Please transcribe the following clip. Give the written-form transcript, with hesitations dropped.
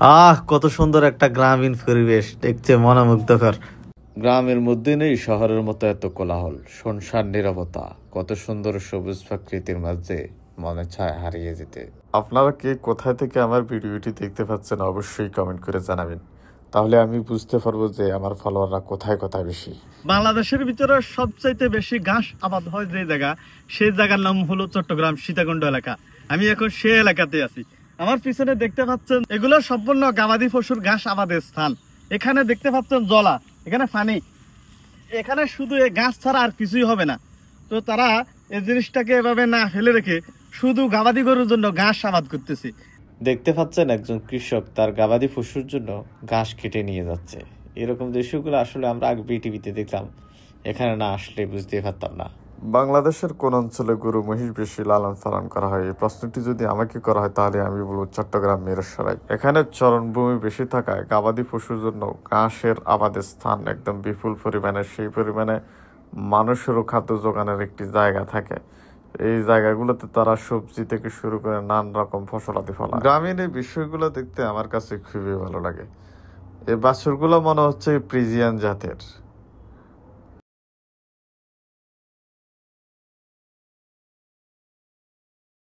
কত সুন্দর একটা গ্রামীণ পরিবেশ, দেখতে মনোমুগ্ধকর। গ্রামের মধ্যে নেই শহরের মতো এত কোলাহল, শুনশান নীরবতা। কত সুন্দর সবুজ প্রকৃতির মাঝে মনে চায় হারিয়ে যেতে। আপনারা কে কোথায় থেকে আমার ভিডিওটি দেখতে পাচ্ছেন অবশ্যই কমেন্ট করে জানাবেন, তাহলে আমি বুঝতে পারবো যে আমার ফলোয়াররা কোথায় কোথায় বেশি। বাংলাদেশের ভিতরে সবচাইতে বেশি ঘাস আবাদ হয় যে জায়গা, সেই জায়গার নাম হলো চট্টগ্রাম সীতাকুণ্ড এলাকা। আমি এখন সে এলাকাতে আছি। আমার পিছনে দেখতে পাচ্ছেন এগুলো সম্পূর্ণ গবাদি পশুর ঘাস আবাদের স্থান। এখানে দেখতে পাচ্ছেন জলা, এখানে পানি, এখানে শুধু এই ঘাস ছাড়া আর কিছুই হবে না। তো তারা এই জিনিসটাকে এভাবে না ফেলে রেখে শুধু গবাদি গরুর জন্য ঘাস আবাদ করতেছে। দেখতে পাচ্ছেন একজন কৃষক তার গবাদি পশুর জন্য ঘাস কেটে নিয়ে যাচ্ছে। এরকম দৃশ্যগুলো আসলে আমরা আগে বিটিভিতে দেখলাম, এখানে না আসলে বুঝতে পারতাম না। বাংলাদেশের কোন অঞ্চলে গরু মহিষ বেশি লালন পালন করা হয়, এই প্রশ্নটি যদি আমাকে করা হয় তাহলে আমি বলবো চট্টগ্রাম মিরসরাই। এখানে চরণভূমি বেশি থাকায় গবাদি পশুর জন্য ঘাসের আবাদের স্থান একদম বিপুল পরিমাণে, সেই পরিমাণে মানুষেরও খাদ্য যোগানের একটি জায়গা থাকে। এই জায়গাগুলোতে তারা সবজি থেকে শুরু করে নানা রকম ফসলাদি ফলায়। গ্রামীণ এই বিষয়গুলো দেখতে আমার কাছে খুবই ভালো লাগে। এই বাছুরগুলো মনে হচ্ছে ফ্রিজিয়ান জাতের।